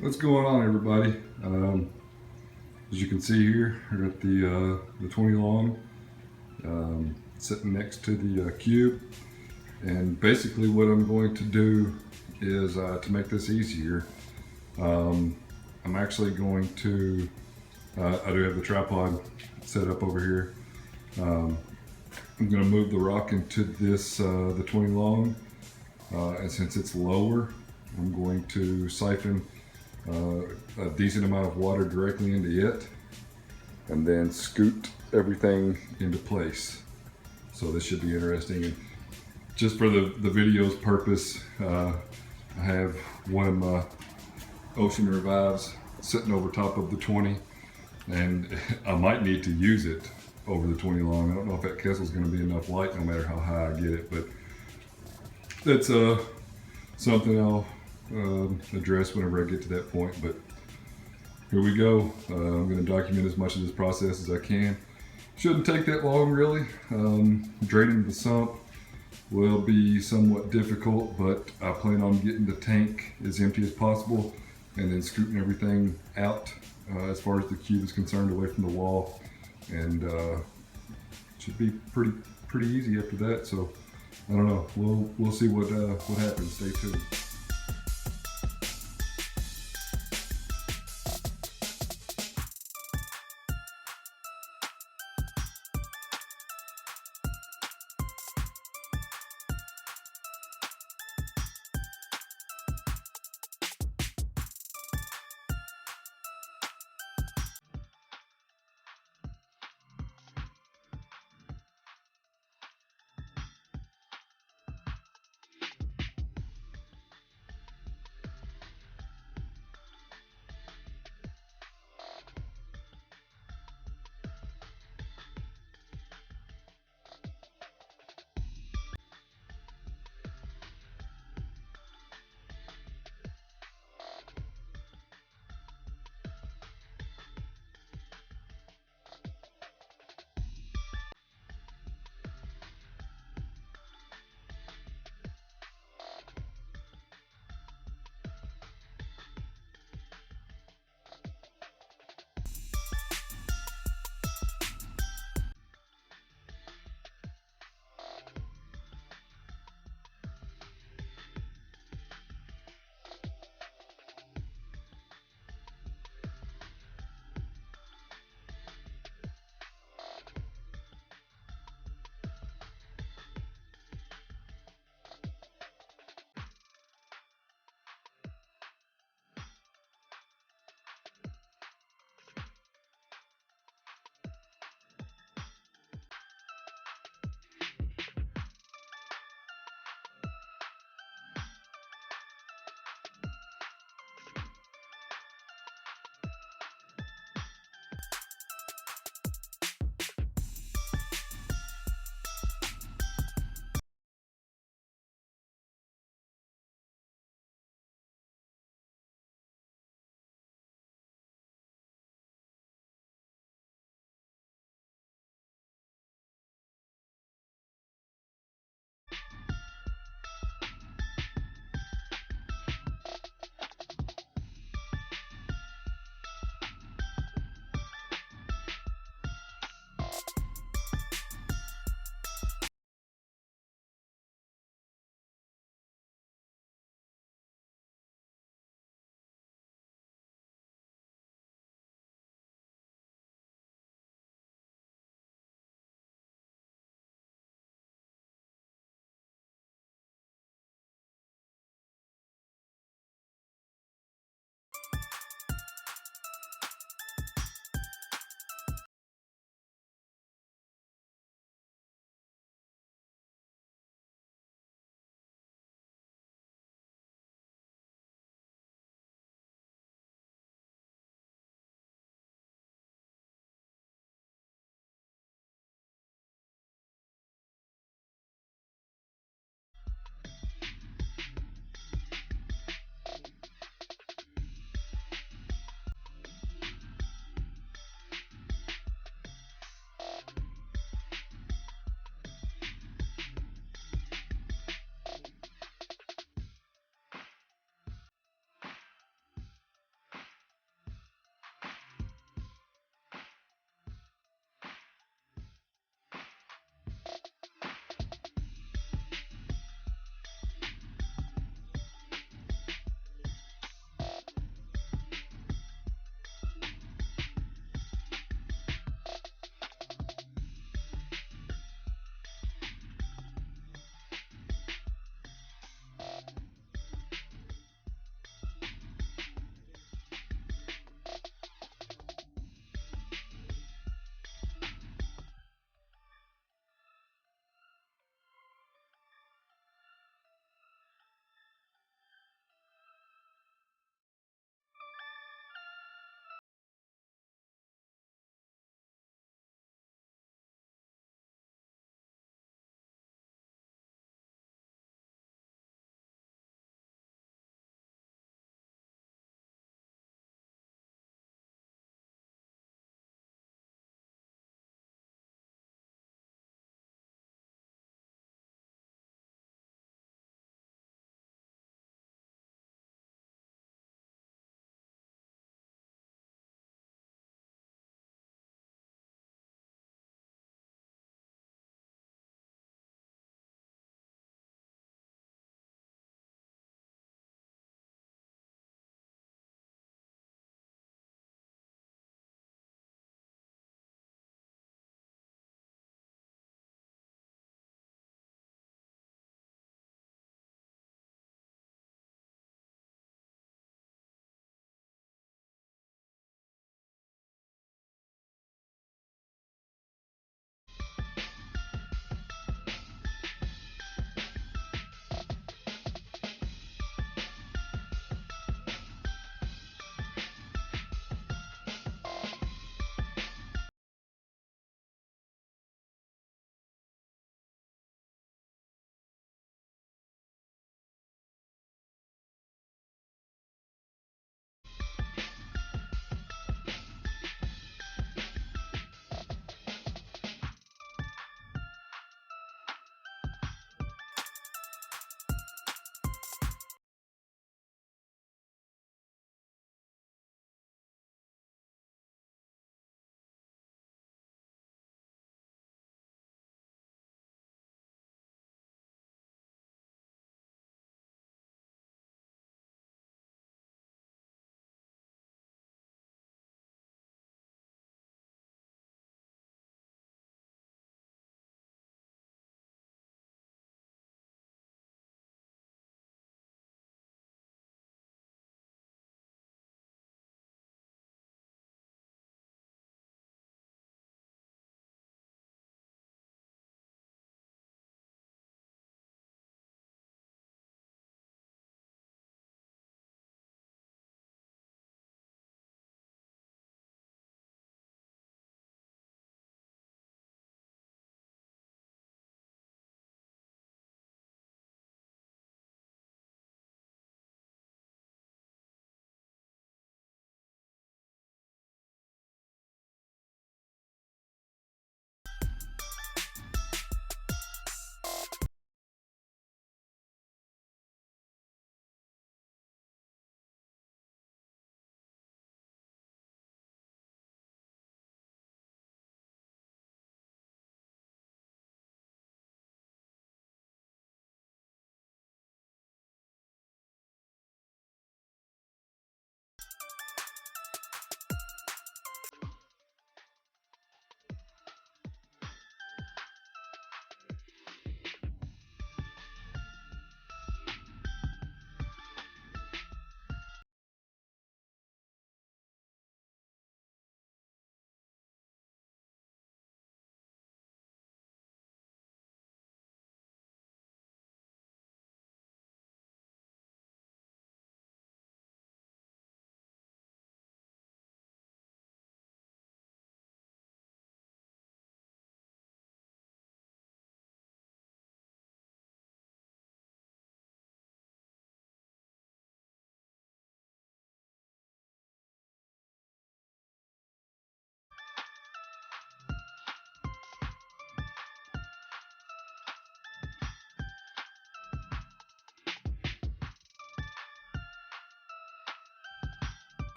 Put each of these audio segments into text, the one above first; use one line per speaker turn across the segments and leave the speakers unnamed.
What's going on, everybody? As you can see here, I got the 20 long sitting next to the cube, and basically what I'm going to do is to make this easier, I'm actually going to I do have the tripod set up over here. I'm going to move the rock into this the 20 long, and since it's lower, I'm going to siphon a decent amount of water directly into it and then scoot everything into place. So this should be interesting. And just for the video's purpose, I have one of my Ocean Revives sitting over top of the 20, and I might need to use it over the 20 long. I don't know if that Kessil is going to be enough light no matter how high I get it, but that's something I'll address whenever I get to that point. But here we go. I'm going to document as much of this process as I can. Shouldn't take that long, really. Draining the sump will be somewhat difficult, but I plan on getting the tank as empty as possible and then scooting everything out as far as the cube is concerned, away from the wall, and should be pretty easy after that. So I don't know. We'll see what happens. Stay tuned.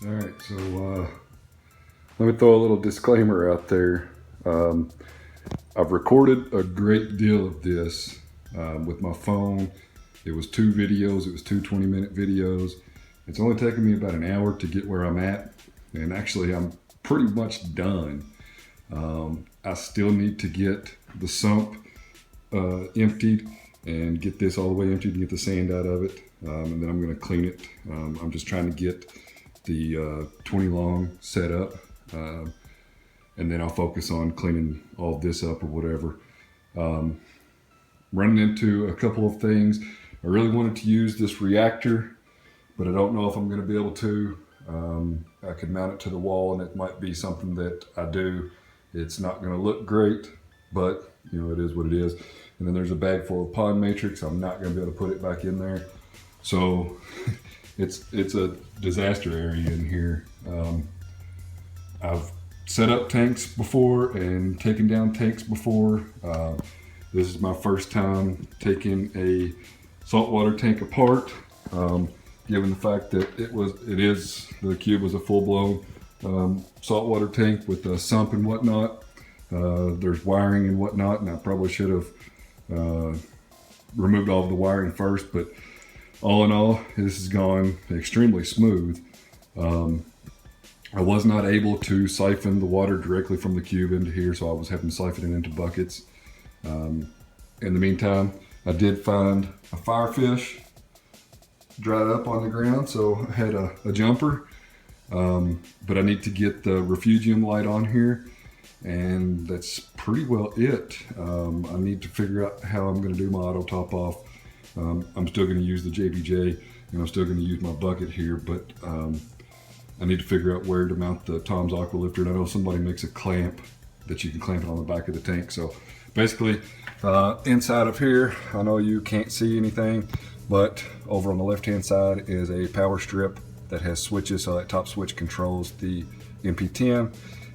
All right, so let me throw a little disclaimer out there. I've recorded a great deal of this with my phone. It was 2 videos, it was 2 20-minute videos. It's only taken me about an hour to get where I'm at, and actually I'm pretty much done. I still need to get the sump emptied and get this all the way emptied and get the sand out of it, and then I'm going to clean it. I'm just trying to get the 20 long set up, and then I'll focus on cleaning all this up or whatever. Running into a couple of things. I really wanted to use this reactor, but I don't know if I'm going to be able to. I could mount it to the wall, and it might be something that I do. It's not going to look great, but you know, it is what it is. And then there's a bag full of pond matrix. I'm not going to be able to put it back in there. So it's a disaster area in here. I've set up tanks before and taken down tanks before. This is my first time taking a saltwater tank apart, given the fact that the cube was a full-blown saltwater tank with a sump and whatnot. There's wiring and whatnot, and I probably should have removed all of the wiring first, but all in all, this has gone extremely smooth. I was not able to siphon the water directly from the cube into here, so I was having to siphon it into buckets. In the meantime, I did find a firefish dried up on the ground, so I had a jumper. But I need to get the refugium light on here, and that's pretty well it. I need to figure out how I'm going to do my auto top off. I'm still going to use the JBJ, and I'm still going to use my bucket here, but I need to figure out where to mount the Tom's Aqua Lifter. And I know somebody makes a clamp that you can clamp it on the back of the tank. So basically, inside of here, I know you can't see anything, but over on the left-hand side is a power strip that has switches. So that top switch controls the MP10,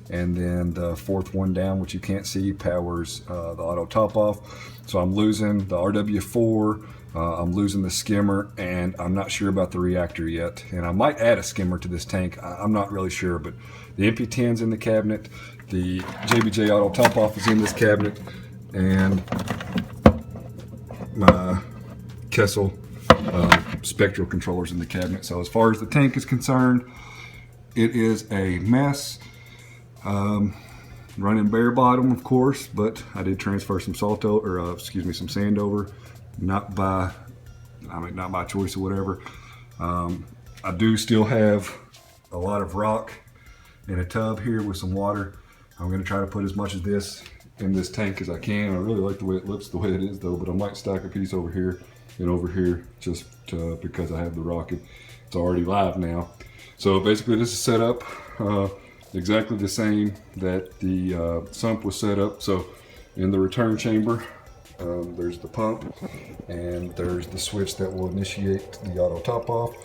and then the fourth one down, which you can't see, powers the auto top off. So I'm losing the RW4, I'm losing the skimmer, and I'm not sure about the reactor yet. And I might add a skimmer to this tank, I'm not really sure, but the MP10's in the cabinet, the JBJ auto top off is in this cabinet, and my Kessil Spectral controllers in the cabinet. So as far as the tank is concerned, it is a mess. Running bare bottom, of course, but I did transfer some some sand over, not by choice or whatever. I do still have a lot of rock in a tub here with some water. I'm going to try to put as much of this in this tank as I can. I really like the way it looks the way it is though, but I might stack a piece over here and over here just because I have the rocket. It's already live now. So basically this is set up exactly the same that the sump was set up. So in the return chamber, there's the pump, and there's the switch that will initiate the auto top off.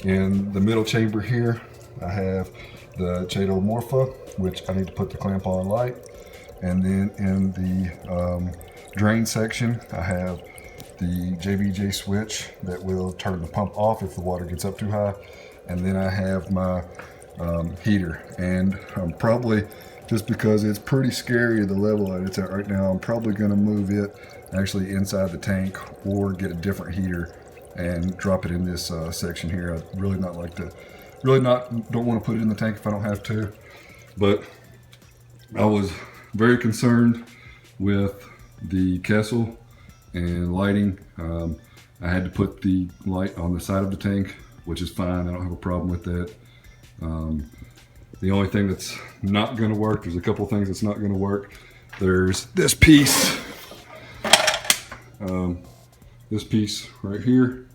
In the middle chamber here, I have the Cheato Morpha, which I need to put the clamp on light. And then in the drain section, I have the JBJ switch that will turn the pump off if the water gets up too high. And then I have my heater, and I'm probably, just because it's pretty scary the level that it's at right now, I'm probably going to move it actually inside the tank or get a different heater and drop it in this section here. I don't want to put it in the tank if I don't have to, but I was very concerned with the Kessil and lighting. I had to put the light on the side of the tank, which is fine. I don't have a problem with that. The only thing that's not going to work, there's a couple things that's not going to work. There's this piece right here,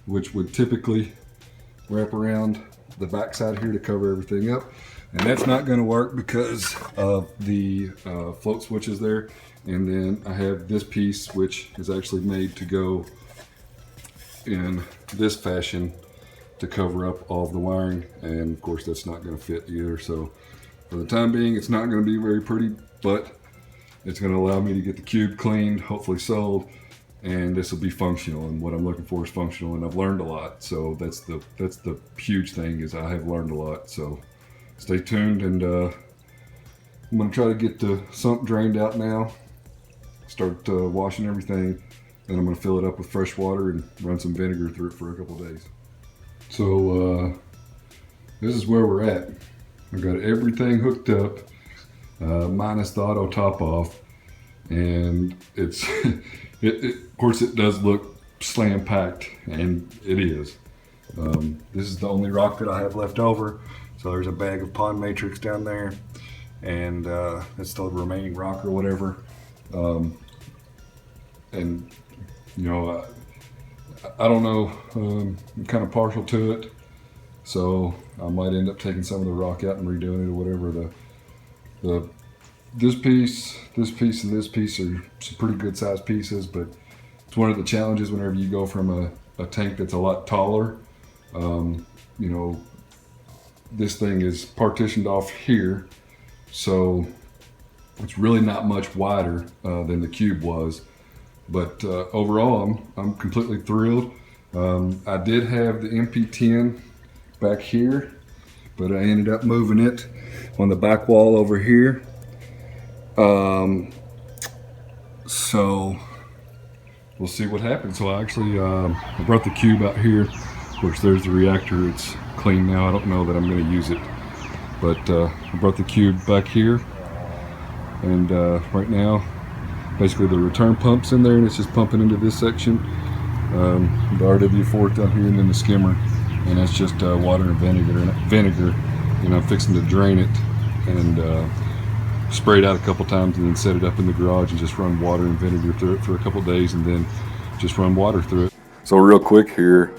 which would typically wrap around the back side here to cover everything up, and that's not going to work because of the float switches there. And then I have this piece, which is actually made to go in this fashion to cover up all of the wiring, and of course that's not going to fit either. So for the time being, it's not going to be very pretty, but it's going to allow me to get the cube cleaned, hopefully sold, and this will be functional, and what I'm looking for is functional, and I've learned a lot. So that's the huge thing, is I have learned a lot. So stay tuned, and I'm going to try to get the sump drained out now, start washing everything, and I'm going to fill it up with fresh water and run some vinegar through it for a couple days. So this is where we're at. I've got everything hooked up, minus the auto top off, and it's of course it does look slam packed, and it is. This is the only rock that I have left over, so there's a bag of pond matrix down there, and that's the remaining rock or whatever. And you know, I don't know, I'm kind of partial to it, so I might end up taking some of the rock out and redoing it or whatever. This piece, and this piece are some pretty good sized pieces, but it's one of the challenges whenever you go from a tank that's a lot taller. You know, this thing is partitioned off here, so it's really not much wider than the cube was. But overall, I'm completely thrilled. I did have the MP10 back here, but I ended up moving it on the back wall over here. So we'll see what happens. So I actually I brought the cube out here. Of course, there's the reactor. It's clean now. I don't know that I'm going to use it, but I brought the cube back here, and right now, basically the return pump's in there, and it's just pumping into this section. The RW4 down here, and then the skimmer, and that's just water and vinegar, and I'm fixing to drain it and spray it out a couple times, and then set it up in the garage and just run water and vinegar through it for a couple days, and then just run water through it. So real quick here,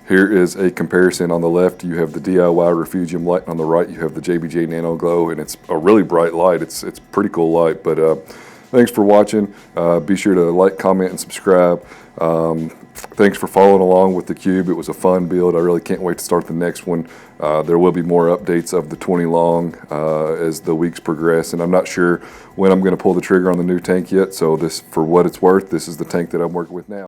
here is a comparison. On the left you have the DIY Refugium light, and on the right you have the JBJ Nano Glow, and it's a really bright light. It's pretty cool light. But thanks for watching. Be sure to like, comment, and subscribe. Thanks for following along with the cube. It was a fun build. I really can't wait to start the next one. There will be more updates of the 20 long as the weeks progress, and I'm not sure when I'm going to pull the trigger on the new tank yet. So this, for what it's worth, this is the tank that I'm working with now.